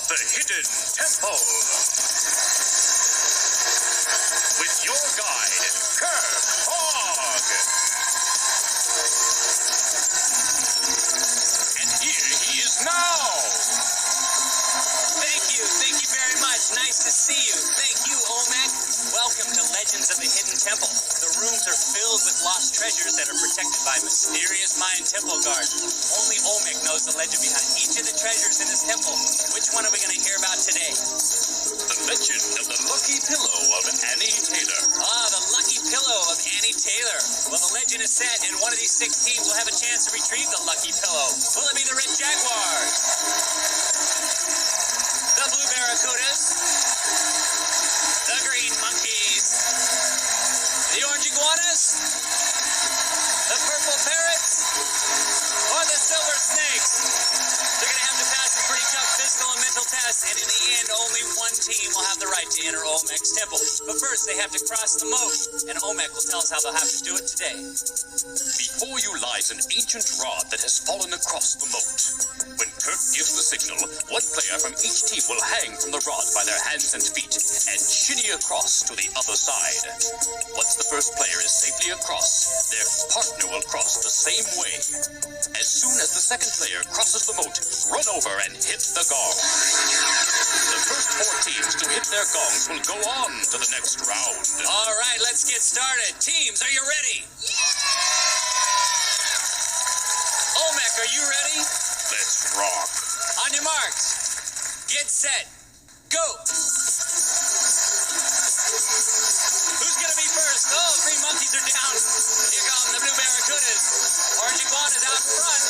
the Hidden Temple. With your guide, Kirk Hogg. And here he is now. Thank you very much. Nice to see you. Thank you, Olmec. Welcome to Legends of the Hidden Temple. The rooms are filled with lost treasures that are protected by mysterious Mayan temple guards. Only Olmec knows the legend behind each of the treasures in this temple. Which one are we going to hear about today? The legend of the Lucky Pillow of Annie Taylor. Ah, the Lucky Pillow of Annie Taylor. Well, the legend is set, and one of these 6 teams will have a chance to retrieve the Lucky Pillow. Will it be the Red Jaguars? The Blue Barracudas? The Green Monkeys? The Orange Iguanas? The Purple Parrots? Or the Silver Snakes? They're going to have to pass some pretty tough physical and mental tests, and in the end, only one team will have the right to enter Olmec's temple. But first, they have to cross the moat, and Olmec will tell us how they'll have to do it today. Before you lies an ancient rod that has fallen across the moat. When Kirk gives the signal, one player from each team will hang from the rod by their hands and feet and shinny across to the other side. Once the first player is safely across, their partner will cross the same way. As soon as the second player crosses the moat, run over and hit the gong. The first 4 teams to hit their gongs will go on to the next round. All right, let's get started. Teams, are you ready? Olmec, are you ready? Let's rock. On your marks. Get set. Go. Who's going to be first? Oh, Green Monkeys are down. Here come the Blue Barracudas. Orange Iguanas out front.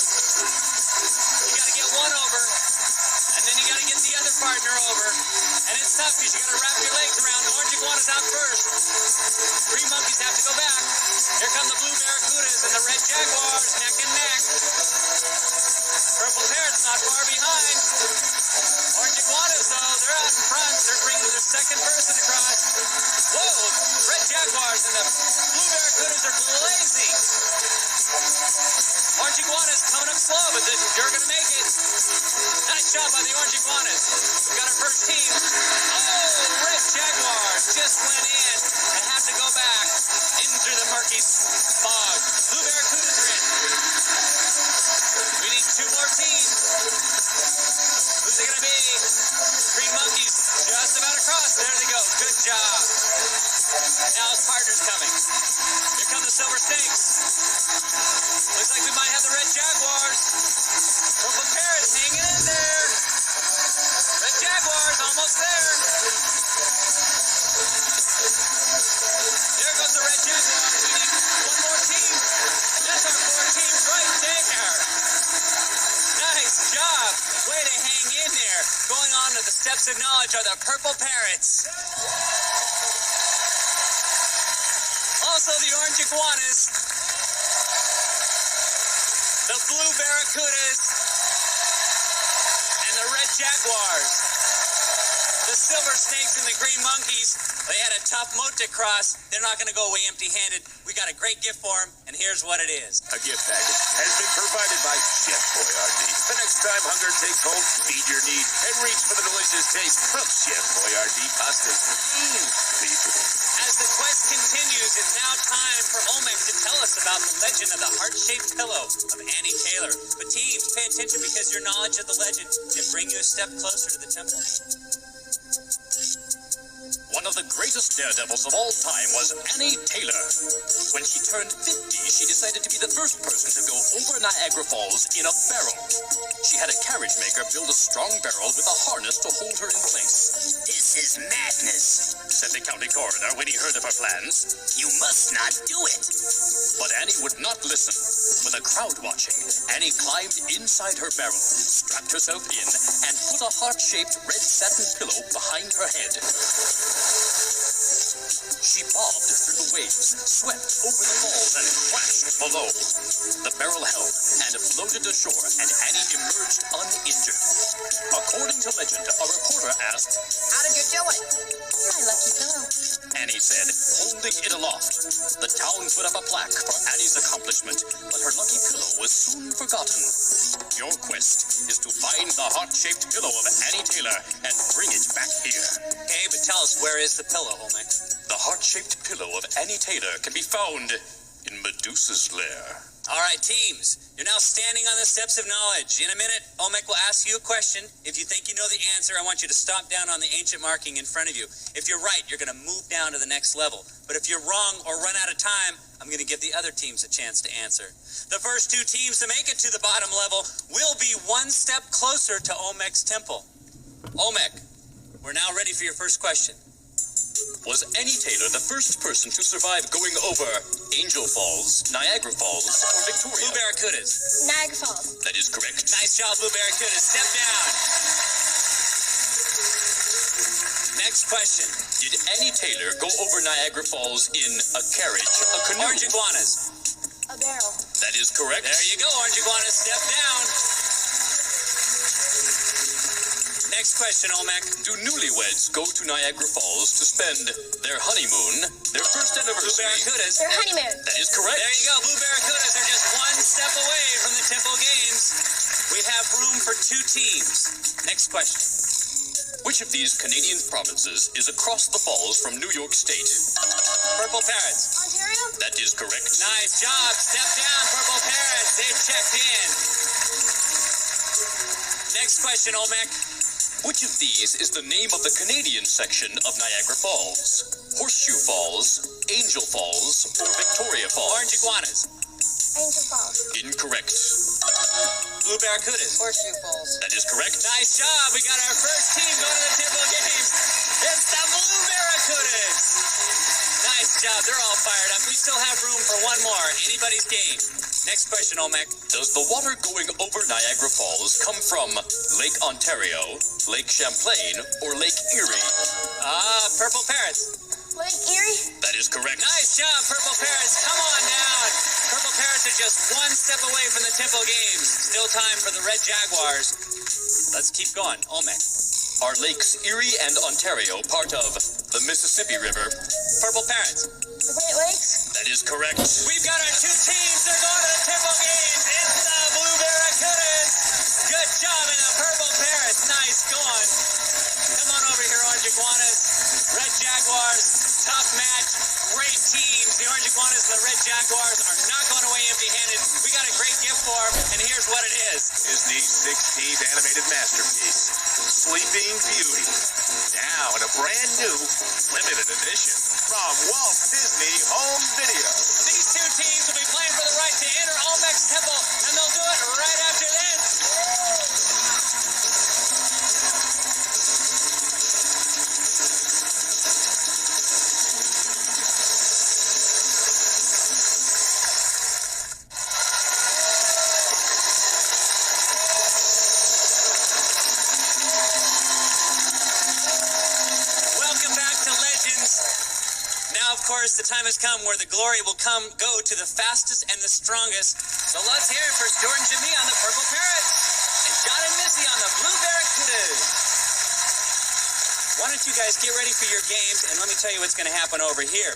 You got to get one over, and then you got to get the other partner over. And it's tough because you got to wrap your legs around. The Orange Iguanas out first. Green Monkeys have to go back. Here come the Blue Barracudas and the Red Jaguars, neck and neck. Purple Parrots not far behind. Orange Iguanas, though, they're out in front. They're bringing their second person across. Whoa, Red Jaguars and the Blue Barracudas are blazing. Orange Iguanas coming up slow, but you're going to make it. Nice job by the Orange Iguanas. We got our first team. Oh, Red Jaguars just went in and have to go back in through the murky fog. Blue Barracudas are in. We need 2 more teams. Who's it going to be? Green Monkeys just about across. There they go. Good job. Now his partner's coming. Here come the Silver Snakes. Looks like we might have the Red Jaguars. Purple Parrots hanging in there. Red Jaguars almost there. There goes the Red Jaguars. We need 1 more team. That's our 4 teams right there. Nice job. Way to hang in there. Going on to the steps of knowledge are the Purple Parrots. Also the Orange Iguanas. The Blue Barracudas. And the Red Jaguars. The Silver Snakes and the Green Monkeys. They had a tough moat to cross. They're not going to go away empty-handed. We got a great gift for them, and here's what it is. A gift package has been provided by Chef Boyardee. The next time hunger takes hold, feed your need and reach for the delicious taste of Chef Boyardee pastas. As the quest continues, it's now time for Olmec to tell us about the legend of the heart-shaped pillow of Annie Taylor. But teams, pay attention because your knowledge of the legend can bring you a step closer to the temple. One of the greatest daredevils of all time was Annie Taylor. When she turned 50, she decided to be the first person to go over Niagara Falls in a barrel. She had a carriage maker build a strong barrel with a harness to hold her in place. This is madness, said the county coroner when he heard of her plans. You must not do it. But Annie would not listen. With a crowd watching, Annie climbed inside her barrel, strapped herself in, and put a heart-shaped red satin pillow behind her head. She bobbed through the waves, swept over the falls, and crashed below. The barrel held and floated ashore, and Annie emerged uninjured. According to legend, a reporter asked, "How did you do it?" "My lucky pillow," Annie said, holding it aloft. The town put up a plaque for Annie's accomplishment, but her lucky pillow was soon forgotten. Your quest is to find the heart-shaped pillow of Annie Taylor and bring it back here. Okay, but tell us, where is the pillow, Olmec? The heart-shaped pillow of Annie Taylor can be found in Medusa's lair. All right, teams, you're now standing on the steps of knowledge. In a minute, Olmec will ask you a question. If you think you know the answer, I want you to stop down on the ancient marking in front of you. If you're right, you're going to move down to the next level. But if you're wrong or run out of time, I'm going to give the other teams a chance to answer. The first two teams to make it to the bottom level will be one step closer to Olmec's temple. Olmec, we're now ready for your first question. Was Annie Taylor the first person to survive going over Angel Falls, Niagara Falls, or Victoria? Blue Barracudas. Niagara Falls. That is correct. Nice job, Blue Barracudas. Step down. Next question. Did Annie Taylor go over Niagara Falls in a carriage, a canoe? Orange iguanas. A barrel. That is correct. There you go, Orange iguanas. Step down. Next question, Olmec. Do newlyweds go to Niagara Falls to spend their honeymoon, their first Blue anniversary? Barracudas. Their honeymoon. That is correct. There you go. Blue Barracudas are just one step away from the Temple Games. We have room for two teams. Next question. Which of these Canadian provinces is across the falls from New York State? Purple Parrots. Ontario. That is correct. Nice job. Step down, Purple Parrots. They've checked in. Next question, Olmec. Which of these is the name of the Canadian section of Niagara Falls? Horseshoe Falls, Angel Falls, or Victoria Falls? Orange iguanas. Angel Falls. Incorrect. Blue Barracudas. Horseshoe Falls. That is correct. Nice job. We got our first team going to the Temple Games. It's the Blue Barracudas. Nice job. They're all fired up. We still have room for one more. Anybody's game. Next question, Olmec. Does the water going over Niagara Falls come from Lake Ontario, Lake Champlain, or Lake Erie? Purple Parrots. Lake Erie. That is correct. Nice job, Purple Parrots. Come on down. Purple Parrots are just one step away from the Temple Games. Still time for the Red Jaguars. Let's keep going. Olmec. Are Lakes Erie and Ontario part of the Mississippi River? Purple Parrots. The Great Lakes. That is correct. We've got our two teams. They're going to the Temple Games. It's the Blue Barracudas. Good job in the Purple Parrots. Nice going. Come on over here, Orange Iguanas. Red Jaguars. Tough match. Great teams. The Orange Iguanas and the Red Jaguars are not going away empty-handed. We got a great gift for them, and here's what it is. Disney's 16th animated masterpiece, Sleeping Beauty. Now in a brand new limited edition from Walt Disney Home Video. These two teams will be playing for the right to enter Olmec's Temple, and they'll do it right after this. Welcome back to Legends. Now, of course, the time has come where the glory will go to the fastest and the strongest. So let's hear it for Jordan Jimmy on the Purple Parrots and John and Missy on the Blue Barracudas. Why don't you guys get ready for your games, and let me tell you what's going to happen over here.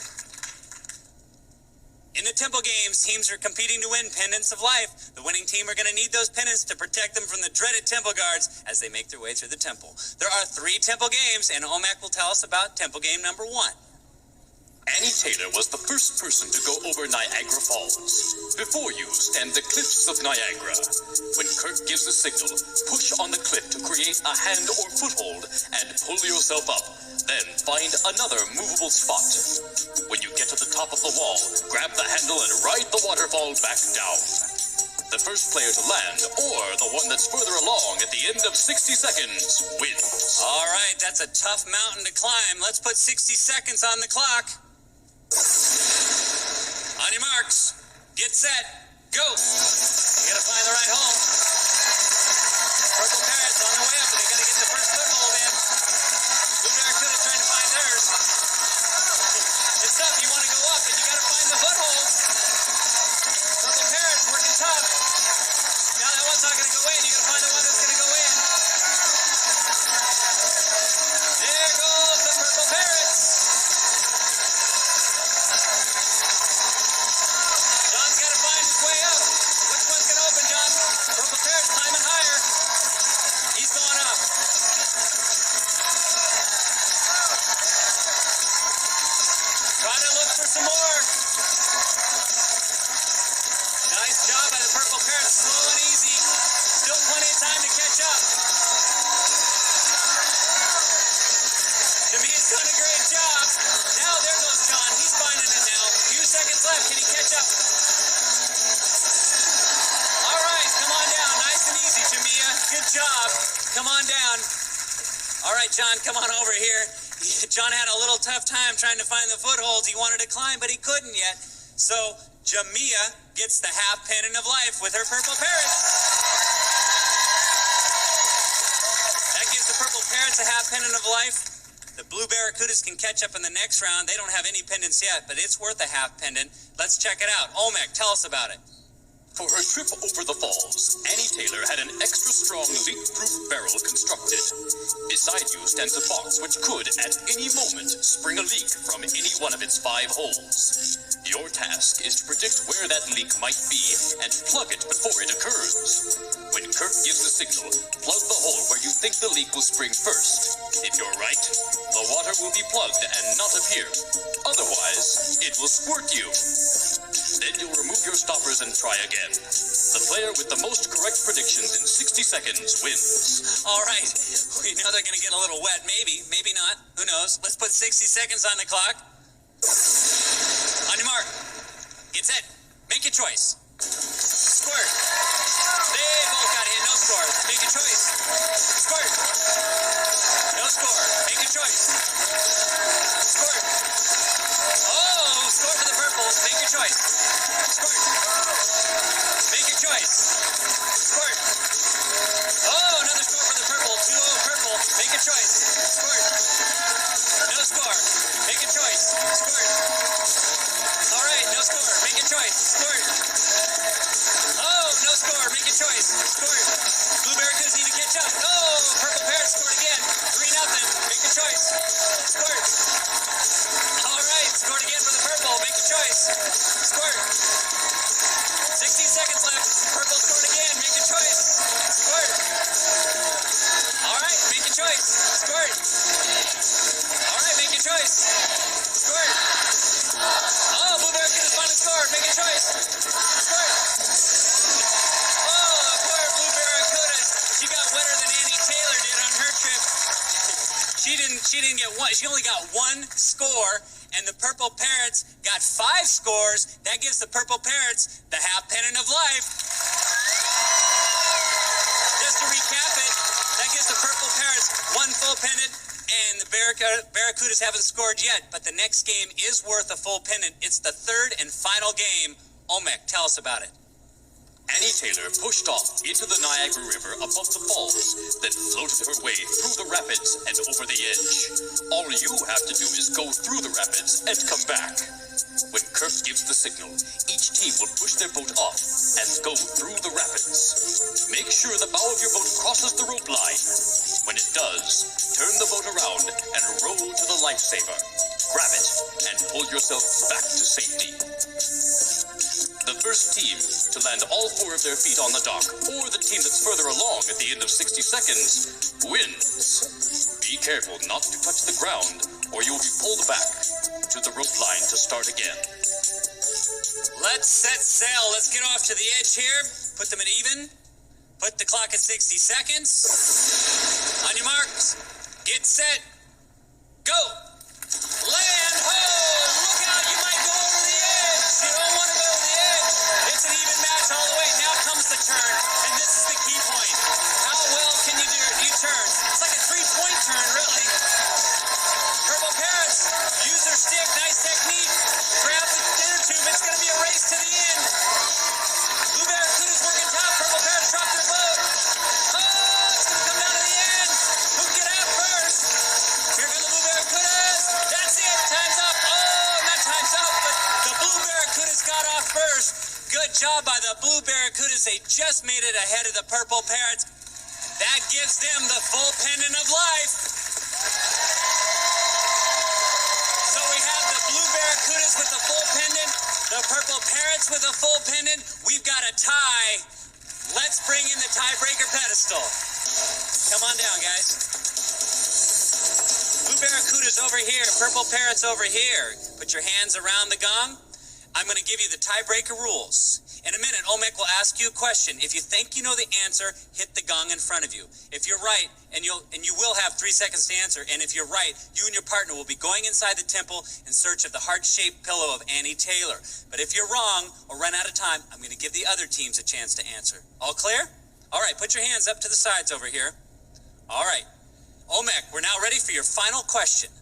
In the Temple Games, teams are competing to win pendants of life. The winning team are going to need those pendants to protect them from the dreaded temple guards as they make their way through the temple. There are 3 Temple Games, and Olmec will tell us about Temple Game number 1. Annie Taylor was the first person to go over Niagara Falls. Before you stand the cliffs of Niagara. When Kirk gives the signal, push on the cliff to create a hand or foothold and pull yourself up. Then find another movable spot. When you get to the top of the wall, grab the handle and ride the waterfall back down. The first player to land, or the one that's further along at the end of 60 seconds, wins. All right, that's a tough mountain to climb. Let's put 60 seconds on the clock. On your marks, get set, go. You gotta find the right hole. Purple Parrots on their way up, and they gotta get the first foothold in. Blue Barracuda trying to find theirs. It's up, you wanna go up, but you gotta find the foothold. Purple Parrots working tough. Now that one's not gonna go in, you gotta find the one that's gonna go in. There goes the Purple Parrots. John's got to find his way up. Which one's going to open, John? Purple Parrots climbing higher. for some more. Nice job by the Purple Parrots. Slow and easy. Still plenty of time to catch up. Jamia's done a great job. Now there goes John. He's finding it now. Few seconds left. Can he catch up? All right, come on down. Nice and easy, Jamia. Good job. Come on down. All right, John, come on over here. John had a little tough time trying to find the footholds. He wanted to climb, but he couldn't yet. So Jamia gets the half pendant of life with her Purple Parrots. That gives the Purple Parrots a half pendant of life. The Blue Barracudas can catch up in the next round. They don't have any pendants yet, but it's worth a half pendant. Let's check it out. Olmec, tell us about it. For her trip over the falls, Annie Taylor had an extra strong leak-proof barrel constructed. Beside you stands a box which could, at any moment, spring a leak from any one of its 5 holes. Your task is to predict where that leak might be and plug it before it occurs. When Kirk gives the signal, plug the hole where you think the leak will spring first. If you're right, the water will be plugged and not appear. Otherwise, it will squirt you. Then you'll remove your stoppers and try again. The player with the most correct predictions in 60 seconds wins. All right. We know they're going to get a little wet. Maybe. Maybe not. Who knows? Let's put 60 seconds on the clock. On your mark. Get set. Make your choice. Squirt. They both got hit. No score. Make your choice. Squirt. No score. Make your choice. Squirt. Oh, score for the purples. Make your choice. Squirt. Make your choice. Squirt. Oh, another score for the purple. 2-0 purple. Make a choice. Squirt. No score. Make a choice. Squirt. All right, no score. Make a choice. Squirt. Oh, no score. Make a choice. Squirt. Blue Barracudas need to catch up. Oh, Purple Parrots scored again. 3-0. Make a choice. Squirt. All right, scored again for the purple. Make a choice. Squirt. 60 seconds left. Purple scored again. Make a choice. Squirt. All right, make a choice. Squirt. All right, make your choice. Squirt. Oh, Blue Barracudas finally scored. Make a choice. Squirt. Oh, poor Blue Barracudas. She got wetter than Annie Taylor did on her trip. She didn't get one. She only got 1 score, and the Purple Parrots got 5 scores. That gives the Purple Parrots the half pendant of life. Just to recap it, that gives the Purple Parrots 1 full pendant, and the Barracudas haven't scored yet, but the next game is worth a full pendant. It's the 3rd and final game. Olmec, tell us about it. Annie Taylor pushed off into the Niagara River above the falls, then floated her way through the rapids and over the edge. All you have to do is go through the rapids and come back. When Kirk gives the signal, each team will push their boat off and go through the rapids. Make sure the bow of your boat crosses the rope line. When it does, turn the boat around and roll to the lifesaver. Grab it and pull yourself back to safety. The first team to land all 4 of their feet on the dock, or the team that's further along at the end of 60 seconds, wins. Be careful not to touch the ground, or you'll be pulled back to the rope line to start again. Let's set sail. Let's get off to the edge here. Put them at even. Put the clock at 60 seconds. On your marks. Get set. Go. Land ho! Look out, you might go over the edge. You don't want to go over the edge. It's an even match all the way. Now comes the turn, and this is the key point. How well can you do it? You turn. It's like a 3-point turn, really. Purple Parrots use their stick. Nice technique. Grab the dinner tube. It's going to be a race to the end. Blue Barracudas working top. Purple Parrots drop their boat. Oh, it's going to come down to the end. Who can get out first? Here come the Blue Barracudas. That's it. Time's up. Oh, not time's up, but the Blue Barracudas got off first. Good job by the Blue Barracudas. They just made it ahead of the Purple Parrots. That gives them the full pendant of life. So we have the Blue Barracudas with the full pendant, the Purple Parrots with a full pendant. We've got a tie. Let's bring in the tiebreaker pedestal. Come on down, guys. Blue Barracudas over here, purple parrots over here. Put your hands around the gong. I'm going to give you the tiebreaker rules. In a minute, Olmec will ask you a question. If you think you know the answer, hit the gong in front of you. If you're right, and you will have 3 seconds to answer, and if you're right, you and your partner will be going inside the temple in search of the heart-shaped pillow of Annie Taylor. But if you're wrong or run out of time, I'm going to give the other teams a chance to answer. All clear? All right, put your hands up to the sides over here. All right. Olmec, we're now ready for your final question.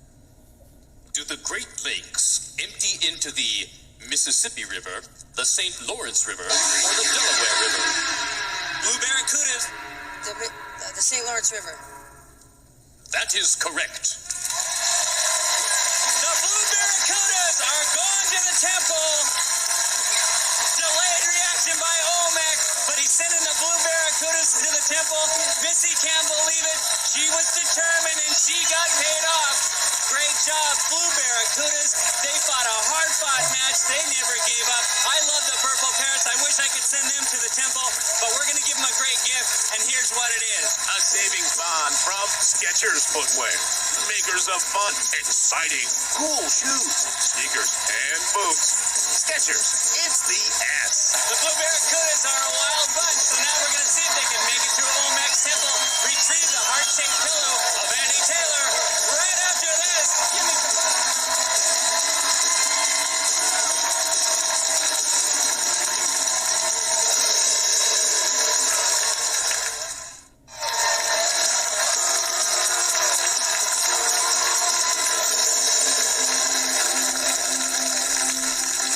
Do the Great Lakes empty into the Mississippi River, the St. Lawrence River, or the Delaware River? Blue Barracudas. The St. Lawrence River. That is correct. The Blue Barracudas are going to the temple. Delayed reaction by Olmec, but he's sending the Blue Barracudas to the temple. Missy can't believe it. She was determined and she got paid off. Great job, Blue Barracudas. They fought a hard-fought match. They never gave up. I love the purple parrots. I wish I could send them to the temple, but we're going to give them a great gift, and here's what it is. A savings bond from Skechers Footwear. Makers of fun, exciting, cool shoes, sneakers, and boots. Skechers, it's the S. The Blue Barracudas are a wild bunch, so now we're going to see if they can make it to Olmec's temple, retrieve the heart-shaped pillow of Annie Taylor. Right after this, give me some...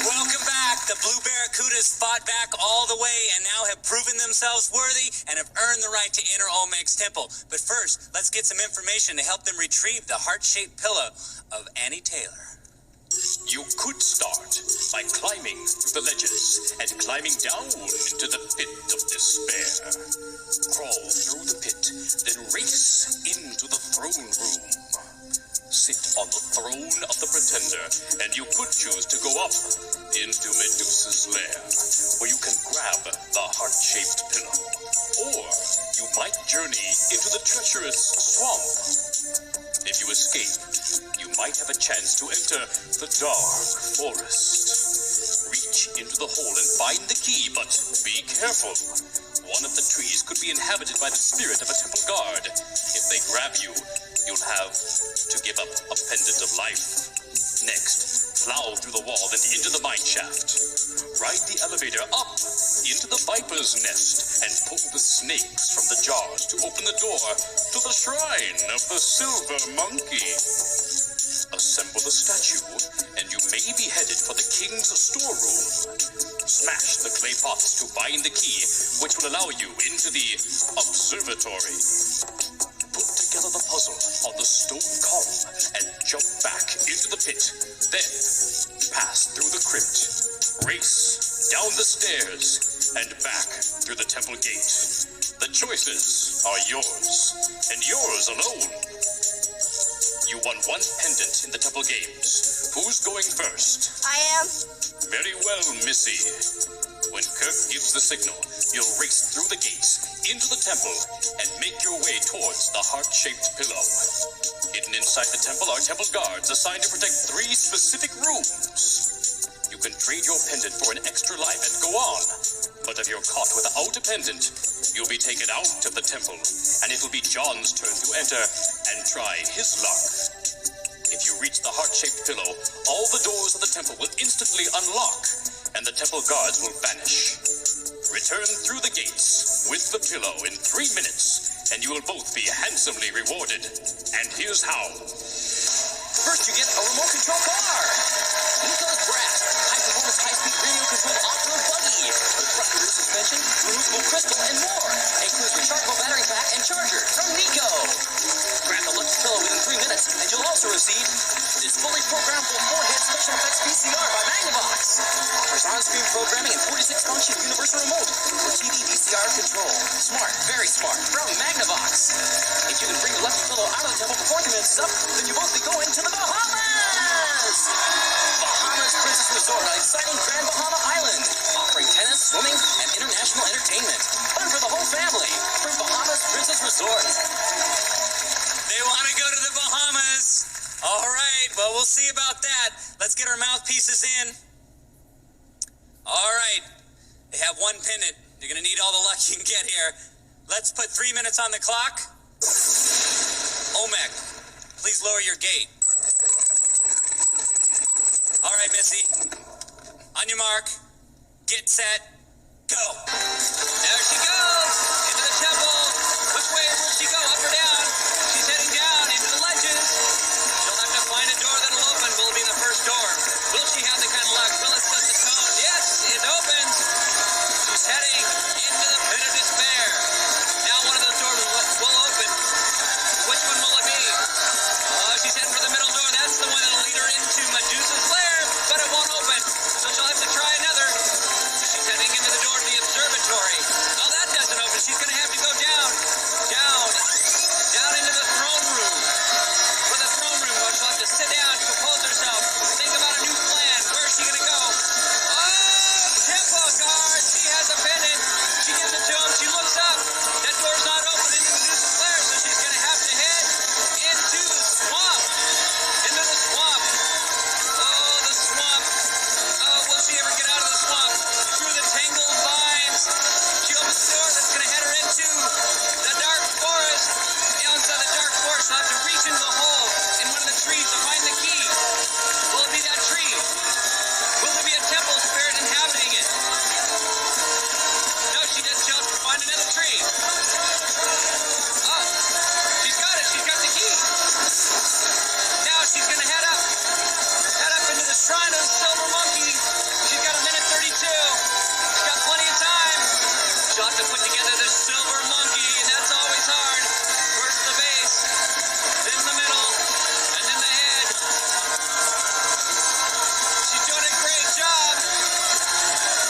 Welcome back. The Blue Barracudas fought back all the way and now have proven themselves worthy and have earned the right to enter Olmec's temple. But first, let's get some information to help them retrieve the heart-shaped pillow of Annie Taylor. You could start by climbing through the ledges and climbing down into the pit of despair. Crawl through the pit, then race into the throne room. Sit on the throne of the Pretender, and you could choose to go up into Medusa's lair, where you can grab the heart-shaped pillow. Or you might journey into the treacherous swamp. If you escape, you might have a chance to enter the dark forest. Reach into the hole and find the key, but be careful. One of the trees could be inhabited by the spirit of a temple guard. If they grab you, you'll have to give up a pendant of life. Next, plow through the wall and into the mine shaft. Ride the elevator up into the viper's nest and pull the snakes from the jars to open the door to the shrine of the silver monkey. Assemble the statue, and you may be headed for the king's storeroom. Smash the clay pots to find the key, which will allow you into the observatory. Put together the puzzle on the stone column and jump back into the pit. Then, pass through the crypt, race down the stairs, and back through the temple gate. The choices are yours, and yours alone. You won one pendant in the temple games. Who's going first? I am. Very well, Missy. When Kirk gives the signal, you'll race through the gates, into the temple, and make your way towards the heart-shaped pillow. Hidden inside the temple are temple guards assigned to protect 3 specific rooms. You can trade your pendant for an extra life and go on. But if you're caught without a pendant, you'll be taken out of the temple, and it'll be John's turn to enter and try his luck. If you reach the heart-shaped pillow, all the doors of the temple will instantly unlock, and the temple guards will vanish. Return through the gates with the pillow in 3 minutes, and you will both be handsomely rewarded. And here's how. First, you get a remote control car. Nicholas Bratt, high-performance, high-speed radio-controlled off-road buggy with front-rear suspension, removable crystal, and more. Includes rechargeable battery pack and charger from Nico. Grab the lucky pillow within 3 minutes, and you'll also receive this fully programmable 4-hit special effects VCR by Magnavox. Offers on-screen programming and 46-function universal remote for TV VCR control. Smart, very smart, from Magnavox. If you can bring the lucky pillow out of the temple before the minutes is up, then you both be going to the Bahamas! Bahamas Princess Resort on exciting Grand Bahama Island, offering tennis, swimming, and international entertainment. Fun for the whole family from Bahamas Princess Resort. They want to go to the Bahamas. All right, well, we'll see about that. Let's get our mouthpieces in. All right, they have one pennant. You're going to need all the luck you can get here. Let's put 3 minutes on the clock. Olmec, please lower your gate. All right, Missy. On your mark. Get set. Go. There she goes. Into the temple. Which way will she go? Up or down? She's heading down into the ledges. She'll have to find a door that'll open. Will it be the first door? Will she have the kind of luck? Will it set the tone? Yes, it opens. She's heading into the pit of despair. Now one of those doors will open. Which one will it be? She's heading for the middle door. That's the one that'll lead her into Medusa's lair, but it won't open. So she'll have to try another. She's heading into the door to the observatory. Oh, that doesn't open. She's going to have to go down into the throne room. For the throne room, where she'll have to sit down to compose herself, think about a new plan. Where is she going to go? Oh, temple guard. She has a pennant. She gives it to him. She looks up. That door's not open into Medusa's lair, so she's going to have to head into the swamp. Into the swamp. Oh, the swamp. Oh, will she ever get out of the swamp? Through the tangled vines. She opens the door that's going to head her into the dark forest. Inside the dark forest, she'll have to reach into the hole in one of the trees to find the key. Will it be that tree? Will there be a temple spirit inhabiting it? No, she'll have to find another tree. Oh, she's got it. She's got the key. Now she's going to head up into the shrine of the silver monkey. She's got 1:32. She's got plenty of time. She'll have to put together the silver monkey, and that's always hard. First the base, then the middle, and then the head. She's doing a great job.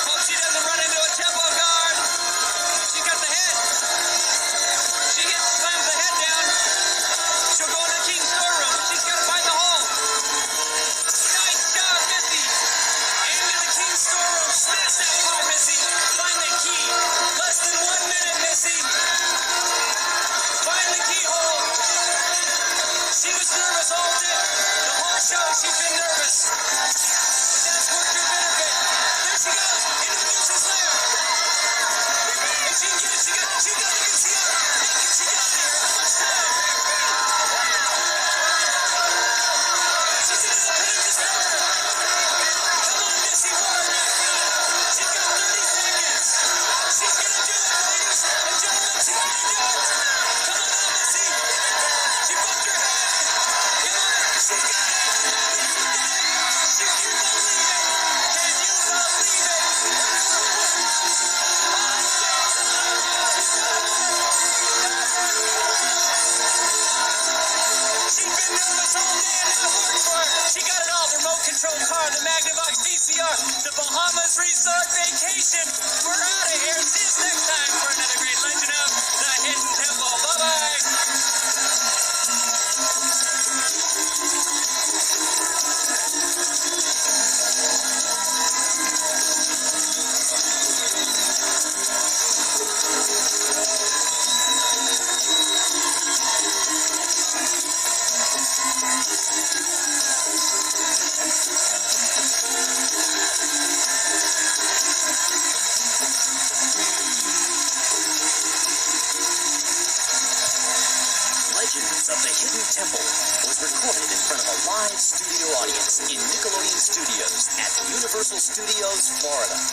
Hope she doesn't run into a temple guard. She's got the head. She slams the head down. She'll go into the king's storeroom, but she's got to find the hole. Nice job, Missy. Into the king's storeroom. Smash that car, Missy. Find the key. Less than 1 minute, Missy. Find the keyhole. She was nervous all day. The whole show, she's been nervous. But that's worked her benefit. There she goes. Into Medusa's lair. If she can get it, she got it. She got it. She got it. She got it. How much time? She's into the pit of despair. Come on, Missy, one. She's got 30 seconds. She's gonna do it, ladies and gentlemen. She's gonna do it. Come on, Missy. She bumped her head. Come on, she got it. She can believe it. Can you believe it? She's been nervous all day and it worked for her. She got it all. The remote control car, the Magnavox VCR, the Bahamas Resort Vacation. We're out of here. See us next time for another great legend of the Hidden Temple. Bye-bye. Legends of the Hidden Temple was recorded in front of a live studio audience in Nickelodeon Studios at Universal Studios, Florida.